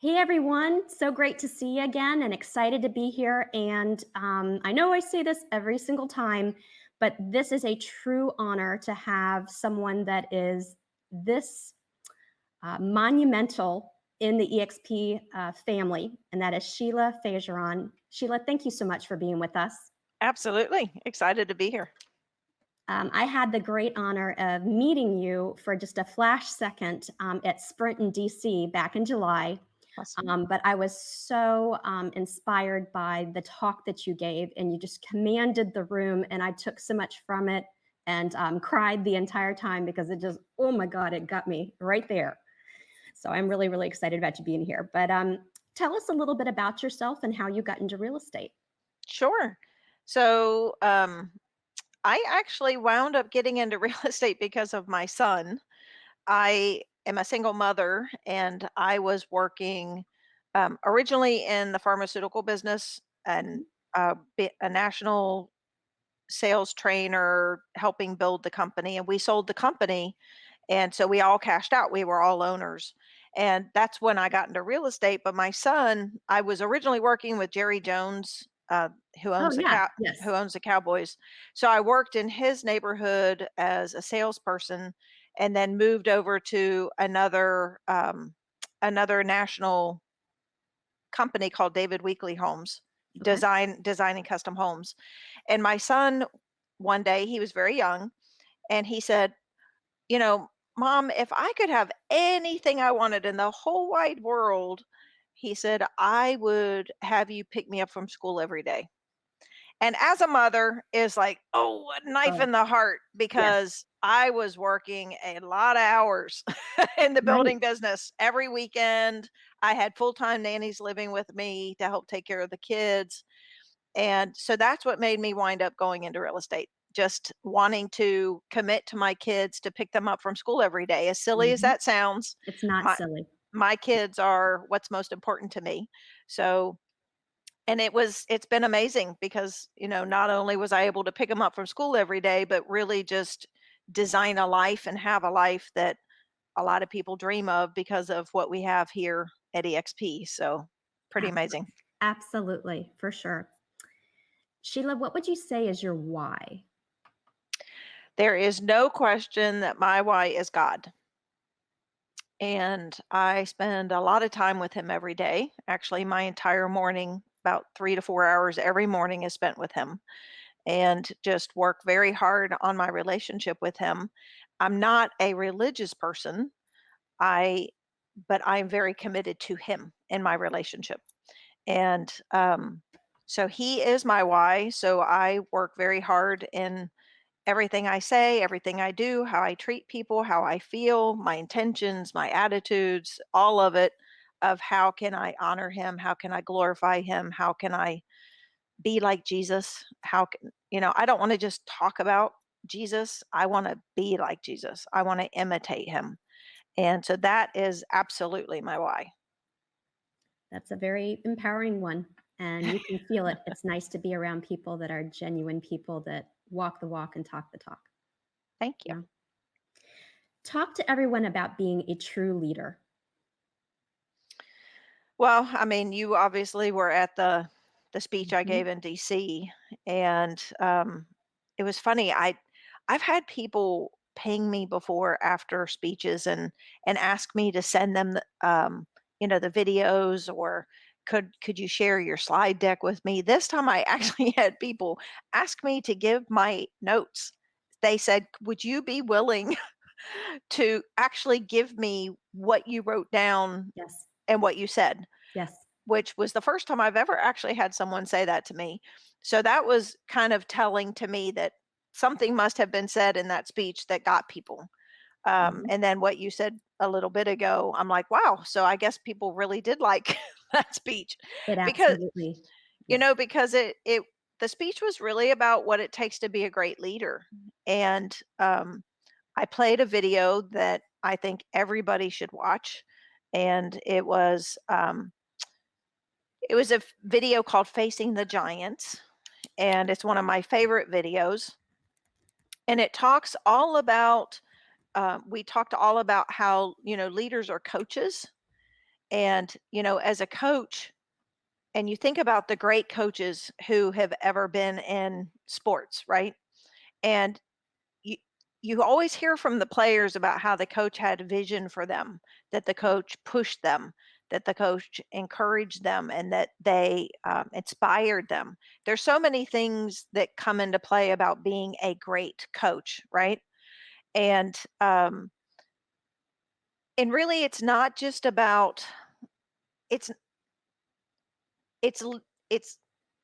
Hey everyone, so great to see you again and excited to be here. And I know I say this every single time, but this is a true honor to have someone that is this monumental in the EXP family, and that is Sheila Fejeran. Sheila, thank you so much for being with us. Absolutely. Excited to be here. I had the great honor of meeting you for just a flash second at Sprint in DC back in July. Awesome. But I was so inspired by the talk that you gave, and you just commanded the room, and I took so much from it and cried the entire time because it just, oh my God, it got me right there. So I'm really, really excited about you being here. But tell us a little bit about yourself and how you got into real estate. Sure. So, I actually wound up getting into real estate because of my son. I am a single mother and I was working originally in the pharmaceutical business and a national sales trainer helping build the company. And we sold the company. And so we all cashed out. We were all owners. And that's when I got into real estate. But my son, I was originally working with Jerry Jones, who Oh, owns the yeah, cow, who yes. owns the Cowboys. So I worked in his neighborhood as a salesperson, and then moved over to another national company called David Weekley Homes, Okay. designing custom homes. And my son, one day, he was very young, and he said, you know, "Mom, if I could have anything I wanted in the whole wide world," he said, "I would have you pick me up from school every day." And as a mother, is like, oh, a knife Oh, in the heart yes. because I was working a lot of hours in the Right. building business every weekend. I had full-time nannies living with me to help take care of the kids. And so that's what made me wind up going into real estate, just wanting to commit to my kids to pick them up from school every day. As silly as Mhm. that sounds, It's not my silly. my kids are what's most important to me. So, and it's been amazing because, not only was I able to pick them up from school every day, but really just design a life and have a life that a lot of people dream of because of what we have here at EXP. So, pretty Abso- amazing. Absolutely, for sure. Sheila, what would you say is your why? There is no question that my why is God. And I spend a lot of time with him every day. Actually, my entire morning, about 3 to 4 hours every morning, is spent with him, and just work very hard on my relationship with him. I'm not a religious person. I but I'm very committed to him in my relationship. And so he is my why. So I work very hard in everything I say, everything I do, how I treat people, how I feel, my intentions, my attitudes, all of it, of how can I honor him? How can I glorify him? How can I be like Jesus? I don't want to just talk about Jesus. I want to be like Jesus. I want to imitate him. And so that is absolutely my why. That's a very empowering one, and you can feel it. It's nice to be around people that are genuine people that walk the walk and talk the talk. Thank you. Yeah. Talk to everyone about being a true leader. Well, I mean, you obviously were at the speech I Mhm. gave in DC, and it was funny. I've had people ping me before after speeches and ask me to send them the videos, or could you share your slide deck with me? This time I actually had people ask me to give my notes. They said, "Would you be willing to actually give me what you wrote down Yes. and what you said?" Yes. Which was the first time I've ever actually had someone say that to me. So that was kind of telling to me that something must have been said in that speech that got people. Mhm. And then what you said a little bit ago, I'm like, wow. So I guess people really did like that speech It because absolutely, yes. because it the speech was really about what it takes to be a great leader. And I played a video that I think everybody should watch, and it was a video called Facing the Giants, and it's one of my favorite videos. And it talks all about, we talked all about how, leaders are coaches, And, as a coach, and you think about the great coaches who have ever been in sports, right? And you you always hear from the players about how the coach had vision for them, that the coach pushed them, that the coach encouraged them, and that they inspired them. There's so many things that come into play about being a great coach, right? And and really, it's not just about it's it's l- it's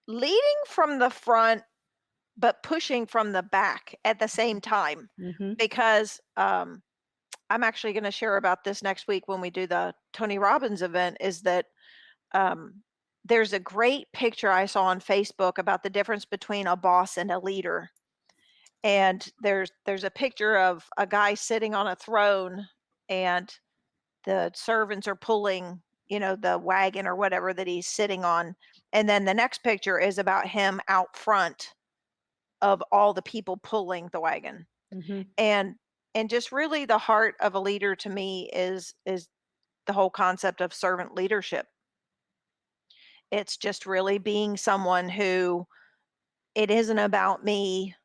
leading from the front but pushing from the back at the same time, Mhm. because I'm actually going to share about this next week when we do the Tony Robbins event. Is that um, there's a great picture I saw on Facebook about the difference between a boss and a leader. And there's a picture of a guy sitting on a throne, and the servants are pulling, the wagon or whatever that he's sitting on. And then the next picture is about him out front of all the people pulling the wagon. Mhm. And just really the heart of a leader to me is the whole concept of servant leadership. It's just really being someone who, it isn't about me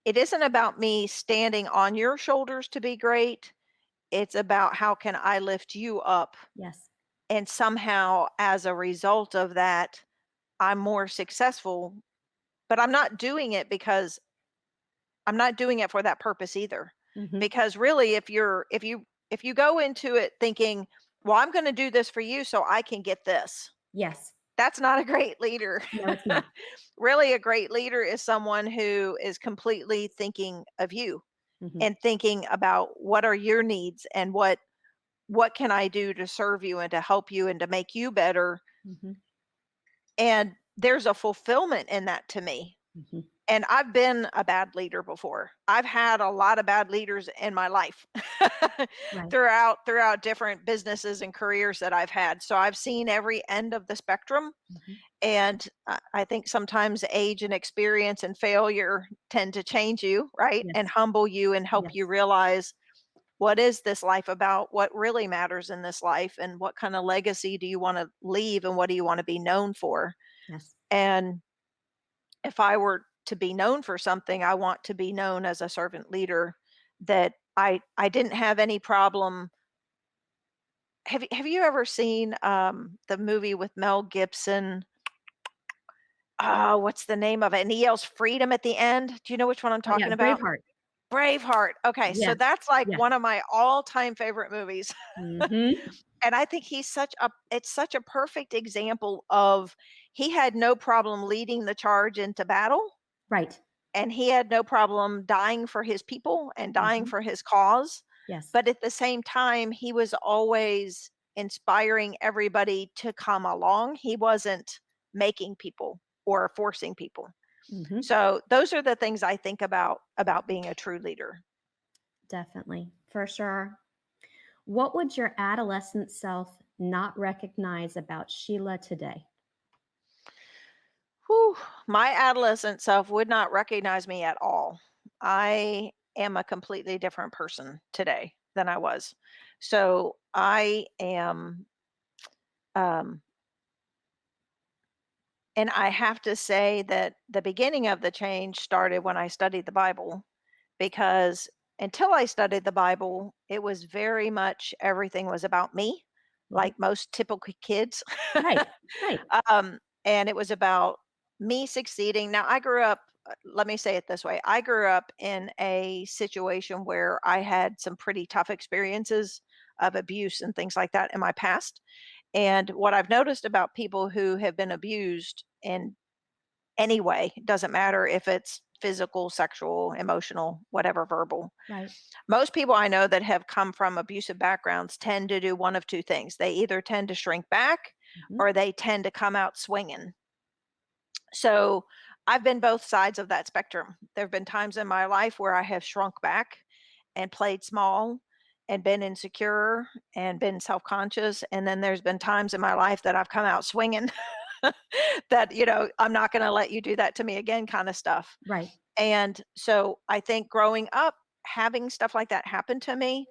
it isn't about me standing on your shoulders to be great. It's about how can I lift you up, Yes. and somehow as a result of that I'm more successful. But I'm not doing it for that purpose either. Mhm. Because really, if you go into it thinking, well, I'm going to do this for you so I can get this, Yes. that's not a great leader. No, it's not. Really, a great leader is someone who is completely thinking of you Mhm. and thinking about what are your needs, and what can I do to serve you and to help you and to make you better. Mhm. And there's a fulfillment in that to me. Mhm. And I've been a bad leader before. I've had a lot of bad leaders in my life Right. throughout different businesses and careers that I've had. So I've seen every end of the spectrum. Mhm. And I think sometimes age and experience and failure tend to change you, right? And Yes. humble you and help you Yes. realize, what is this life about? What really matters in this life? And what kind of legacy do you want to leave? And what do you want to be known for? Yes. And if I were to be known for something, I want to be known as a servant leader, that I didn't have any problem. Have you ever seen the movie with Mel Gibson? Oh, what's the name of it? And he yells freedom at the end. Do you know which one I'm Oh, yeah, talking about? Braveheart. Braveheart. Okay, so Yes. that's like Yes. one of my all-time favorite movies. Mhm. And I think it's such a perfect example of, he had no problem leading the charge into battle, Right. and he had no problem dying for his people and dying Mhm. for his cause. Yes. But at the same time, he was always inspiring everybody to come along. He wasn't making people or forcing people. Mhm. So those are the things I think about being a true leader. Definitely. For sure. What would your adolescent self not recognize about Sheila today? Whew, my adolescent self would not recognize me at all. I am a completely different person today than I was. So I am, um, and I have to say that the beginning of the change started when I studied the Bible, because until I studied the Bible, it was very much everything was about me, Mhm. like most typical kids. Right. Right. And it was about me succeeding. Now, I grew up, let me say it this way, I grew up in a situation where I had some pretty tough experiences of abuse and things like that in my past. And what I've noticed about people who have been abused in any way, doesn't matter if it's physical, sexual, emotional, whatever, verbal. Right. Most people I know that have come from abusive backgrounds tend to do one of two things. They either tend to shrink back, Mhm. or they tend to come out swinging. So I've been both sides of that spectrum. There have been times in my life where I have shrunk back and played small and been insecure and been self conscious. And then there's been times in my life that I've come out swinging, that, I'm not going to let you do that to me again, kind of stuff. Right. And so I think growing up, having stuff like that happen to me,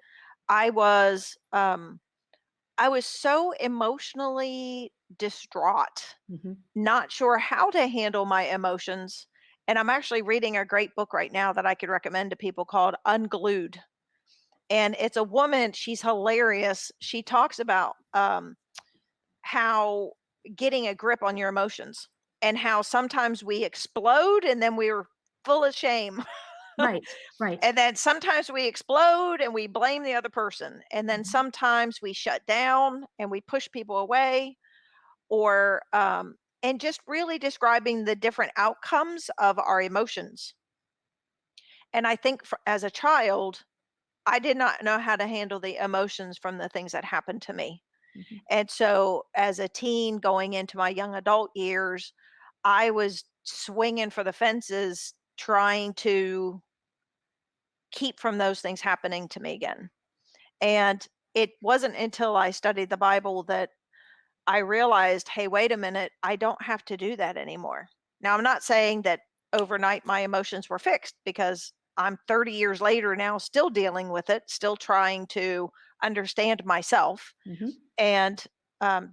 I was I was so emotionally distraught, Mhm. not sure how to handle my emotions. And I'm actually reading a great book right now that I could recommend to people called Unglued. And it's a woman, she's hilarious. She talks about how getting a grip on your emotions and how sometimes we explode and then we're full of shame. Right, right. And then sometimes we explode and we blame the other person. And then Mhm, sometimes we shut down and we push people away or and just really describing the different outcomes of our emotions. And I think as a child, I did not know how to handle the emotions from the things that happened to me. mhm, And so as a teen going into my young adult years, I was swinging for the fences trying to keep from those things happening to me again. And it wasn't until I studied the Bible that I realized, hey, wait a minute, I don't have to do that anymore. Now, I'm not saying that overnight my emotions were fixed because I'm 30 years later now still dealing with it, still trying to understand myself. mhm, And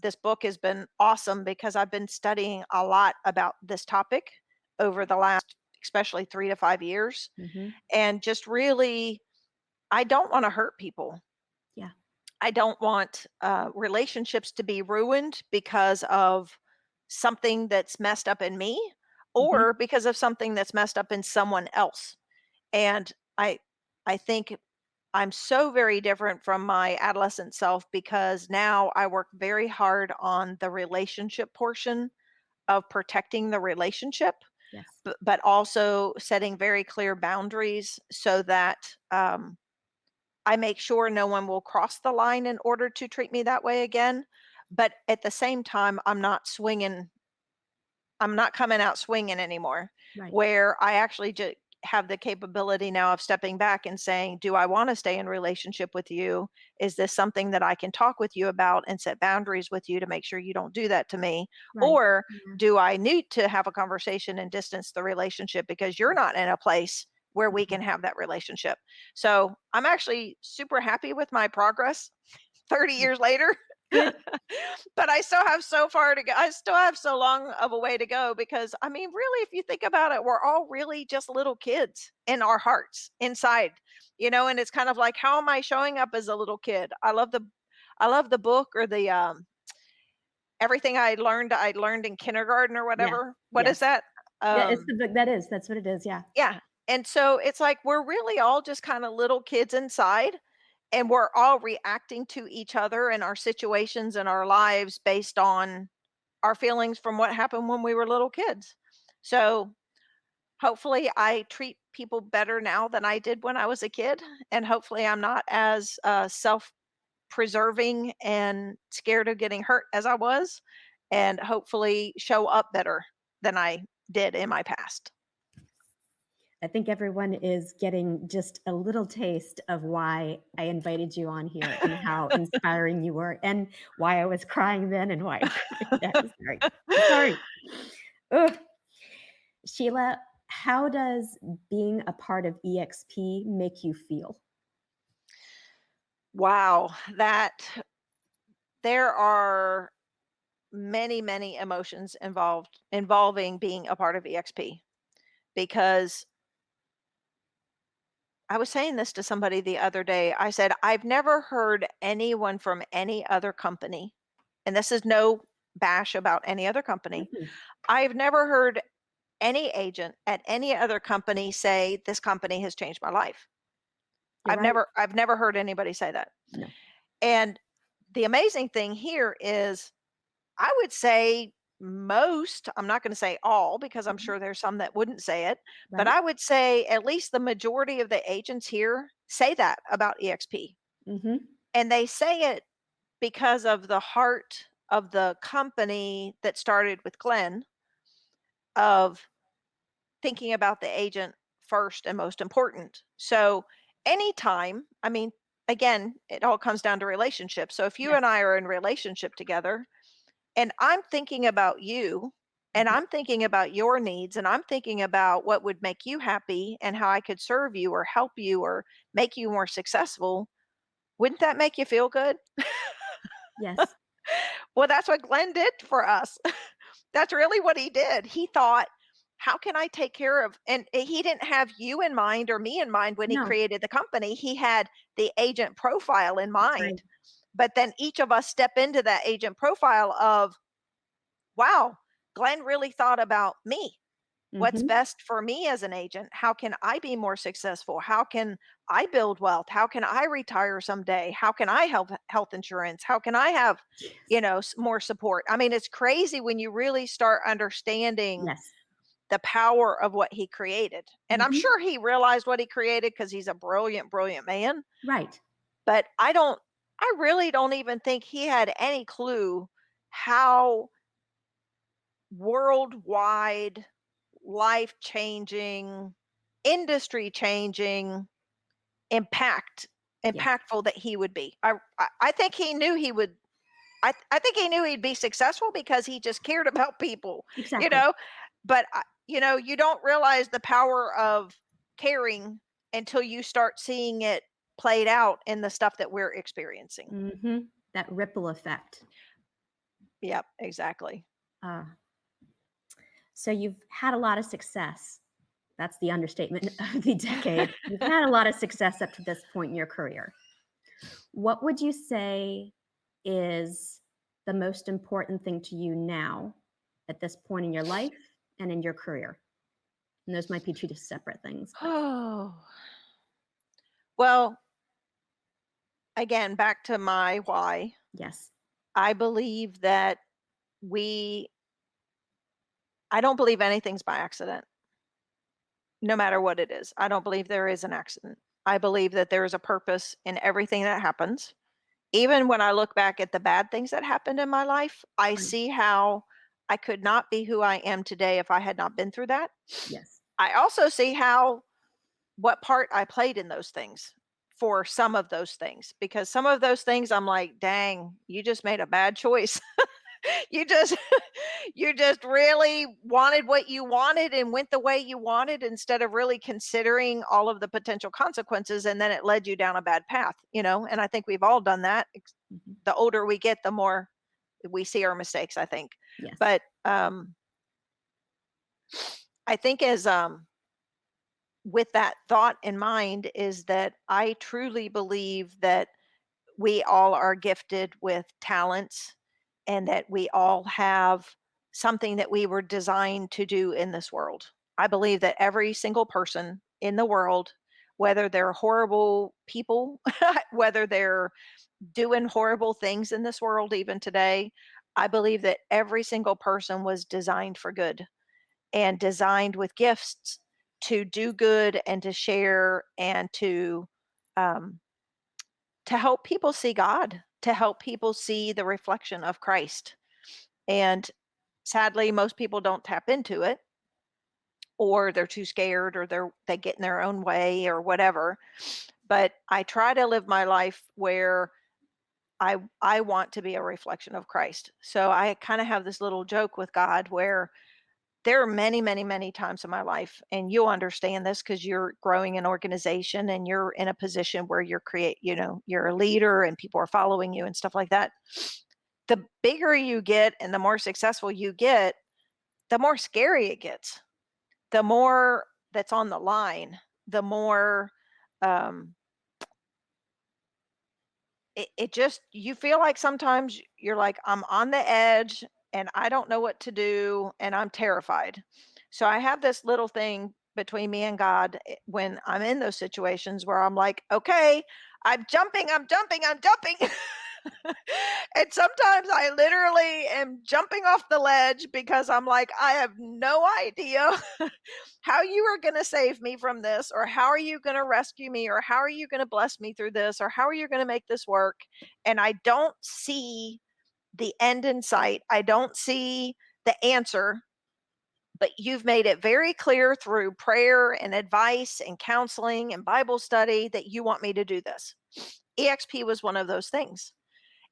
this book has been awesome because I've been studying a lot about this topic over the last, especially 3 to 5 years. mhm. And just really, I don't want to hurt people. Yeah. I don't want relationships to be ruined because of something that's messed up in me Mhm. or because of something that's messed up in someone else. And I think I'm so very different from my adolescent self because now I work very hard on the relationship portion of protecting the relationship, Yes. but also setting very clear boundaries so that I make sure no one will cross the line in order to treat me that way again. But at the same time, I'm not coming out swinging anymore, Right. where I actually just have the capability now of stepping back and saying, do I want to stay in relationship with you? Is this something that I can talk with you about and set boundaries with you to make sure you don't do that to me? Right. Or Yeah. do I need to have a conversation and distance the relationship because you're not in a place where we Mhm. can have that relationship? So I'm actually super happy with my progress 30 Good. years later. Good. But I still have so far to go. I still have so long of a way to go because I mean, really, if you think about it, we're all really just little kids in our hearts inside, and it's kind of like, how am I showing up as a little kid? I love the book or the everything I learned in kindergarten or Yes. whatever. What is Yes. that? Yeah, it's Um, the book that is, that's what it is, yeah. yeah. And so it's like we're really all just kind of little kids inside and we're all reacting to each other and our situations and our lives based on our feelings from what happened when we were little kids. So hopefully I treat people better now than I did when I was a kid. And hopefully I'm not as self preserving and scared of getting hurt as I was. And hopefully show up better than I did in my past. I think everyone is getting just a little taste of why I invited you on here and how inspiring you were and why I was crying then and why I'm crying now. Sorry. Sorry. Ugh. Sheila, how does being a part of EXP make you feel? Wow, that there are many, many emotions involving being a part of EXP because I was saying this to somebody the other day. I said, I've never heard anyone from any other company, and this is no bash about any other company. Mm-mm. I've never heard any agent at any other company say, this company has changed my life. You're I've right. never I've never heard anybody say that. No. And the amazing thing here is I would say most, I'm not going to say all because I'm Mhm. sure there's some that wouldn't say it, but Right? I would say at least the majority of the agents here say that about EXP. Mhm. And they say it because of the heart of the company that started with Glenn of thinking about the agent first and most important. So anytime, I mean, again, it all comes down to relationships. So if you Yes. and I are in relationship together, and I'm thinking about you, and Mhm. I'm thinking about your needs, and I'm thinking about what would make you happy and how I could serve you or help you or make you more successful. Wouldn't that make you feel good? Yes. Well, that's what Glenn did for us. That's really what he did. He thought, how can I take care of, and he didn't have you in mind or me in mind when he No, created the company. He had the agent profile in that's right. mind. But then each of us step into that agent profile of, wow, Glenn really thought about me. What's Mhm. best for me as an agent? How can I be more successful? How can I build wealth? How can I retire someday? How can I help health insurance? How can I have, Yes. more support? I mean, it's crazy when you really start understanding Yes. the power of what he created. And I'm Mhm. sure he realized what he created because he's a brilliant, brilliant man. Right. But I really don't even think he had any clue how worldwide, life changing, industry changing, impact Yes. impactful that he would be. I think he knew he would. I think he knew he'd be successful because he just cared about people, you Exactly. know. But you don't realize the power of caring until you start seeing it played out in the stuff that we're experiencing. Mhm. That ripple effect. Yep, exactly. Uh, so you've had a lot of success. That's the understatement of the decade. You've had a lot of success up to this point in your career. What would you say is the most important thing to you now at this point in your life and in your career? And those might be two just separate things, but Oh, well, again, back to my why. yes. I believe that we I don't believe anything's by accident, no matter what it is. I don't believe there is an accident. I believe that there is a purpose in everything that happens. Even when I look back at the bad things that happened in my life, I Right. see how I could not be who I am today if I had not been through that. Yes. I also see how what part I played in those things for some of those things, because some of those things I'm like, dang, you just made a bad choice. You just you just really wanted what you wanted and went the way you wanted instead of really considering all of the potential consequences, and then it led you down a bad path. And I think we've all done that. Mhm. The older we get, the more we see our mistakes, I think. Yes. But I think as with that thought in mind is that I truly believe that we all are gifted with talents and that we all have something that we were designed to do in this world. I believe that every single person in the world, whether they're horrible people, whether they're doing horrible things in this world even today, I believe that every single person was designed for good and designed with gifts to do good and to share and um, to help people see God, to help people see the reflection of Christ. And sadly, most people don't tap into it, or they're too scared, or they get in their own way or whatever. But I try to live my life where I want to be a reflection of Christ. So I kind of have this little joke with God where there are many, many, many times in my life, and you'll understand this because you're growing an organization and you're in a position where you're a leader and people are following you and stuff like that. The bigger you get and the more successful you get, the more scary it gets. The more that's on the line, the more um, it just you feel like sometimes you're like, I'm on the edge and I don't know what to do and I'm terrified. So I have this little thing between me and God when I'm in those situations where I'm like, okay, I'm jumping, I'm jumping. And sometimes I literally am jumping off the ledge because I'm like, I have no idea how you are going to save me from this, or how are you going to rescue me, or how are you going to bless me through this, or how are you going to make this work. And I don't see the end in sight. I don't see the answer, but you've made it very clear through prayer and advice and counseling and Bible study that you want me to do this. EXP was one of those things.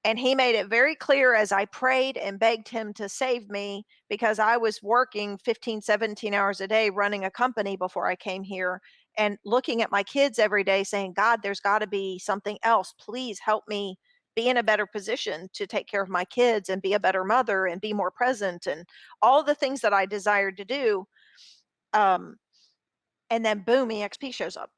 And he made it very clear as I prayed and begged him to save me, because I was working 15, 17 hours a day running a company before I came here, and looking at my kids every day saying, God, there's got to be something else. Please help me be in a better position to take care of my kids and be a better mother and be more present and all the things that I desired to do. Um, and then boom, EXP shows up.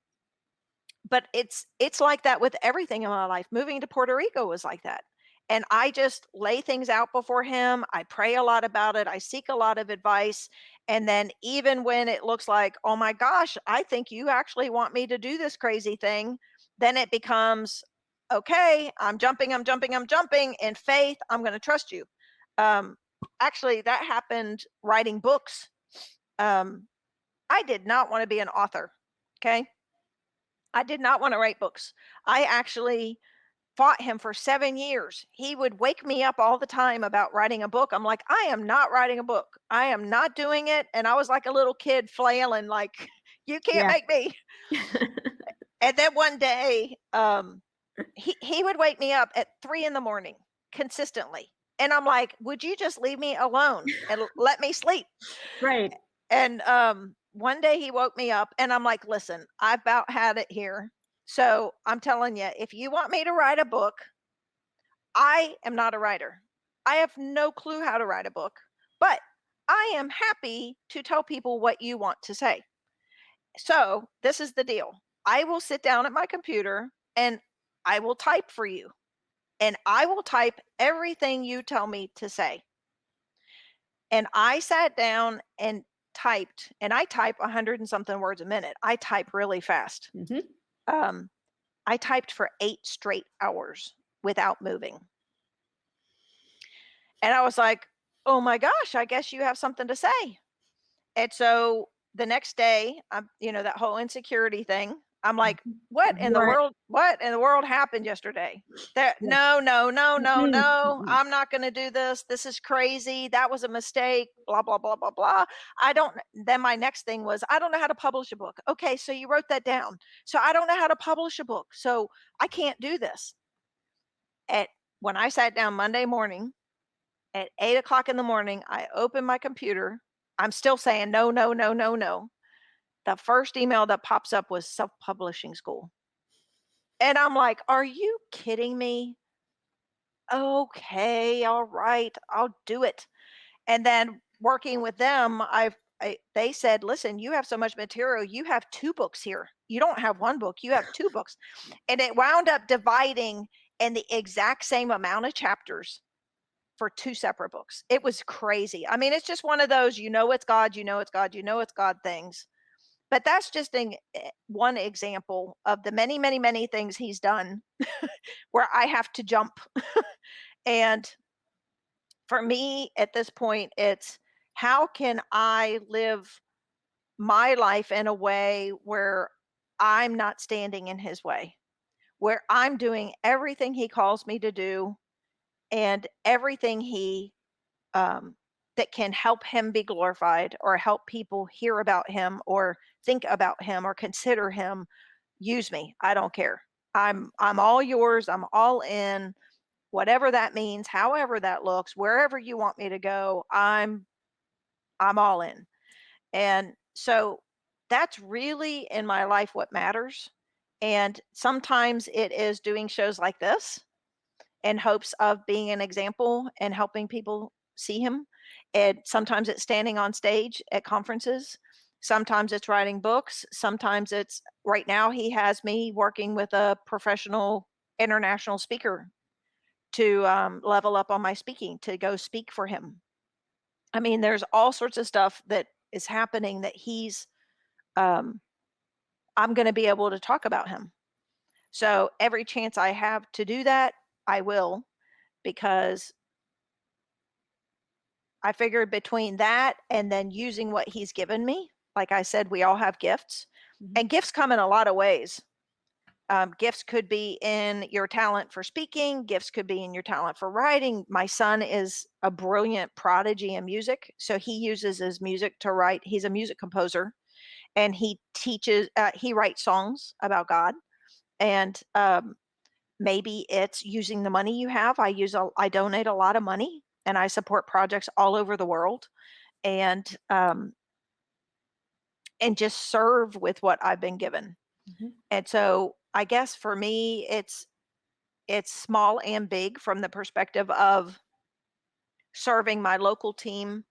But it's like that with everything in my life. Moving to Puerto Rico was like that. And I just lay things out before him. I pray a lot about it. I seek a lot of advice. And then even when it looks like, oh my gosh, I think you actually want me to do this crazy thing, then it becomes, okay, I'm jumping, I'm jumping, I'm jumping in faith. I'm going to trust you. Um, Actually, that happened writing books. Um, I did not want to be an author. Okay. I did not want to write books. I actually fought him for 7 years. He would wake me up all the time about writing a book. I'm like, "I am not writing a book. I am not doing it." And I was like a little kid flailing like, "You can't Yeah. make me." And then one day, he would wake me up at 3 in the morning consistently. And I'm like, "Would you just leave me alone and let me sleep?" Right. And one day he woke me up and I'm like, listen, I about had it here. So I'm telling you, if you want me to write a book, I am not a writer. I have no clue how to write a book, but I am happy to tell people what you want to say. So this is the deal. I will sit down at my computer and I will type for you, and I will type everything you tell me to say. And I sat down and typed, and I type 100 and something words a minute. I type really fast. Mhm. Um, I typed for 8 straight hours without moving. And I was like, "Oh my gosh, I guess you have something to say." And so the next day, that whole insecurity thing, I'm like, Mhm. What? what in the world happened yesterday? That Yeah. no, no, no, no, Mhm. no, Mhm. I'm not gonna do this. This is crazy. That was a mistake. Blah, blah, blah, blah, blah. I don't Then my next thing was, I don't know how to publish a book. Okay, so you wrote that down. So I don't know how to publish a book. So I can't do this. At When I sat down Monday morning at 8 o'clock in the morning, I opened my computer. I'm still saying no, no, no, no, no. The first email that pops up was self-publishing school. And I'm like, "Are you kidding me? Okay, all right, I'll do it." And then working with them, they said, "Listen, you have so much material. You have 2 books here. You don't have 1 book, you have 2 books." And it wound up dividing in the exact same amount of chapters for 2 separate books. It was crazy. I mean, it's just one of those, it's God, it's God, it's God things. But that's just one example of the many, many, many things he's done where I have to jump. And for me at this point, it's how can I live my life in a way where I'm not standing in his way, where I'm doing everything he calls me to do and everything um, that can help him be glorified or help people hear about him or think about him or consider him. Use me. I don't care. I'm all yours. I'm all in. Whatever that means, however that looks, wherever you want me to go, I'm all in. And so that's really in my life what matters. And sometimes it is doing shows like this in hopes of being an example and helping people see him. And sometimes it's standing on stage at conferences. Sometimes it's writing books. Sometimes it's right now he has me working with a professional international speaker to level up on my speaking, to go speak for him. I mean, there's all sorts of stuff that is happening that um, I'm going to be able to talk about him. So every chance I have to do that, I will, because I figured between that and then using what he's given me, like I said, we all have gifts, Mhm. and gifts come in a lot of ways. Gifts could be in your talent for speaking, gifts could be in your talent for writing. My son is a brilliant prodigy in music. So he uses his music to write. He's a music composer and he writes songs about God. And maybe it's using the money you have. I donate a lot of money and I support projects all over the world. And and just serve with what I've been given. Mhm. And so I guess for me, it's small and big from the perspective of serving my local team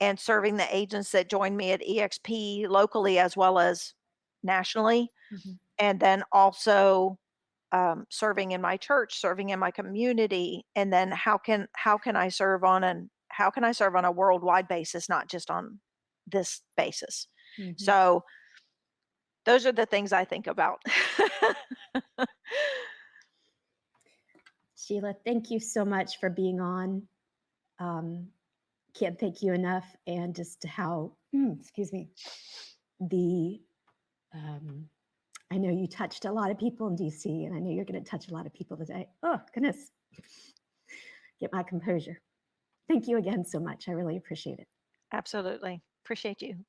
and serving the agents that join me at EXP locally as well as nationally. Mhm. And then also serving in my church, serving in my community, and then how can I serve on an how can I serve on a worldwide basis, not just on this basis. Mhm. So those are the things I think about. Sheila, thank you so much for being on. Um, can't thank you enough, and just how, excuse me, the um, I know you touched a lot of people in DC, and I know you're going to touch a lot of people today. Oh, goodness. Get my composure. Thank you again so much. I really appreciate it. Absolutely. Appreciate you.